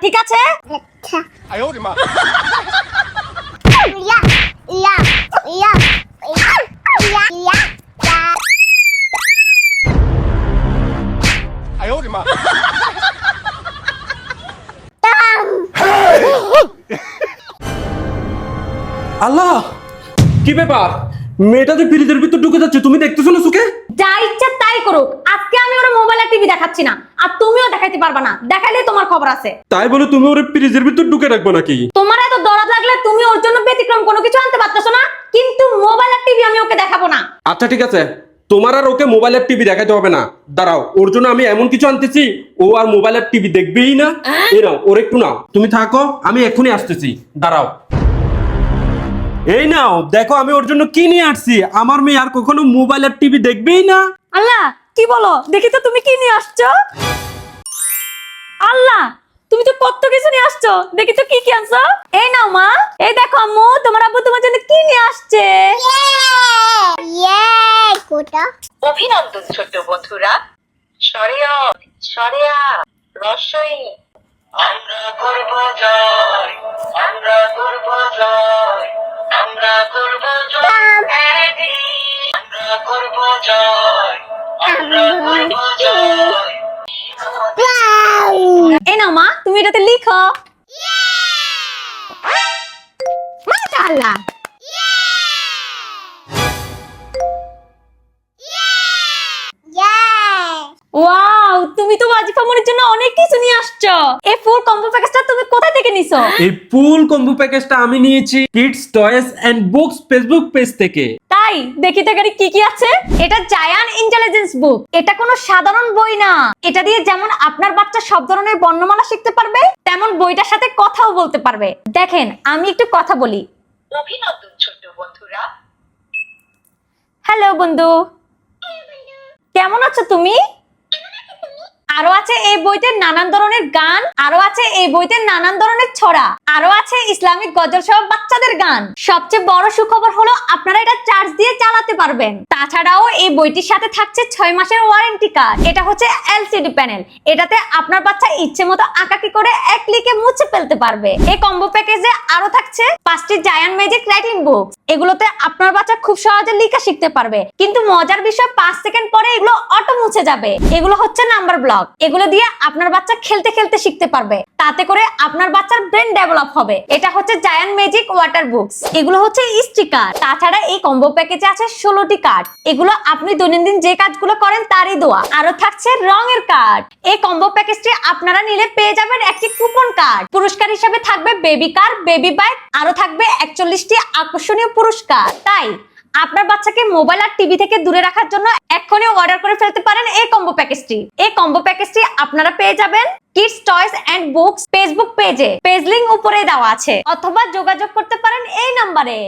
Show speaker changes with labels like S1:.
S1: ঠিক আছে?
S2: আচ্ছা।
S3: 哎呦我的妈！
S2: ইয়া ইয়া ইয়া ইয়া ইয়া ইয়া
S3: 哎呦我的妈！
S4: আল্লাহ, কি ব্যাপার? মেয়েটা যে ফ্রিজের ভিতর ঢুকে যাচ্ছে, তুমি দেখতেছো না চোখে?
S1: যা ইচ্ছা তাই করুক, আজকে আমি ওর মোবাইল আর টিভি দেখাচ্ছি না, আর তুমিও দেখাইতে পারবা না। দেখাইলে তোমার খবর আছে।
S4: তাই বলে তুমি ওর ফ্রিজের ভিতর ঢুকে রাখবো নাকি?
S1: তোমার এত দরদ লাগলে তুমি ওর জন্য ব্যতিক্রম কোনো কিছু আনতে পারতেছো না, কিন্তু মোবাইল আর টিভি আমি ওকে দেখাবো না।
S4: আচ্ছা ঠিক আছে, তোমার আর ওকে মোবাইল আর টিভি দেখাতে হবে না। দাঁড়াও, ওর জন্য আমি এমন কিছু আনতেছি, ও আর মোবাইল আর টিভি দেখবেই না। এই নাও, ওর একটু নাও, তুমি থাকো, আমি এক্ষুনি আসতেছি, দাঁড়াও। এই নাও, দেখো আমি ওর জন্য কি নিয়ে আসছি। আমার মেয়ে আর কখনো মোবাইল আর টিভি দেখবেই না।
S1: আল্লাহ, কি বলো? দেখি তো তুমি কি নিয়ে আসছো। আল্লাহ, তুমি তো কত কিছু নিয়ে আসছো, দেখি তো কি কি আনছো। এই নাও মা, এই দেখো আম্মু, তোমার আব্বু তোমার জন্য কি নিয়ে আসছে।
S2: ইয়ে কোটা
S5: অভিনন্দন ছোট্ট বন্ধুরা। সরেয়া সরেয়া রসই আমরা করব জয়, আমরা করব জয়, আমরা করব জয়, আমরা করব জয়, আমরা করব জয়।
S1: এই নাও মা, তুমি এটাতে লিখো।
S2: মাশাআল্লাহ
S1: ওয়াও, তুমি তো ওয়াজিফা মনির জন্য অনেক কিছু নিয়ে আসছো। এই ফুল কম্বো প্যাকেজটা তুমি কোথা থেকে নিছো?
S4: এই ফুল কম্বো প্যাকেজটা আমি নিয়েছি kids toys and books Facebook page থেকে।
S1: তাই দেখি তো এখানে কি কি আছে। এটা জায়ান ইন্টেলিজেন্স বুক। এটা কোনো সাধারণ বই না। এটা দিয়ে যেমন আপনার বাচ্চা সব ধরনের বর্ণমালা শিখতে পারবে, তেমন বইটার সাথে কথাও বলতে পারবে। দেখেন, আমি একটু কথা বলি।
S5: অভিনন্দন ছোট্ট বন্ধুরা।
S1: হ্যালো বন্ধু, কেমন আছো তুমি? আরো আছে এই বইতে নানান ধরনের গান, আরো আছে এই বইতে নানান ধরনের ছড়া, আরো আছে ইসলামিক গজল সহ বাচ্চাদের গান। সবচেয়ে বড় সুখবর হলো আপনারা এটা চার্জ দিয়ে চালাতে পারবেন। তাছাড়াও এই বইটির সাথে থাকছে 6 মাসের ওয়ারেন্টি কার্ড। এটা হচ্ছে এলসিডি প্যানেল। এটাতে আপনার বাচ্চা ইচ্ছে মতো আঁকাকি করে এক ক্লিকে মুছে ফেলতে পারবে। এই কম্বো প্যাকেজে আরো থাকছে 5টি জায়ান ম্যাজিক রাইটিং বুক। এগুলোতে আপনার বাচ্চা খুব সহজে লেখা শিখতে পারবে, কিন্তু মজার বিষয় 5 সেকেন্ড পরে এগুলো অটো মুছে যাবে। এগুলো হচ্ছে নাম্বার ব্লক। এগুলো দিয়ে আপনার বাচ্চা খেলতে খেলতে শিখতে পারবে, তাতে করে আপনার বাচ্চার ব্রেন ডেভেলপ হবে। এটা হচ্ছে জায়ান ম্যাজিক ওয়াটার বুকস। এগুলো হচ্ছে স্টিকার। তাছাড়া এই কম্বো প্যাকেজে আছে 16টি কার্ড। এগুলো আপনি দৈনন্দিন যে কাজগুলো করেন তারই দোয়া। আরো থাকছে রঙের কার্ড। এই কম্বো প্যাকেজটি আপনারা নিলে পেয়ে যাবেন একটি কুপন কার্ড। পুরস্কার হিসেবে থাকবে বেবি কার, বেবি বাইক, আরো থাকবে 41টি আকর্ষণীয় পুরস্কার। তাই আপনার বাচ্চাকে মোবাইল আর টিভি থেকে দূরে রাখার জন্য এক্ষুনি অর্ডার করে ফেলতে পারেন এই কম্বো প্যাকেজটি। এই কম্বো প্যাকেজটি আপনারা পেয়ে যাবেন kids toys and books Facebook পেজে। পেজ লিংক উপরে দেওয়া আছে, অথবা যোগাযোগ করতে পারেন এই নম্বরে।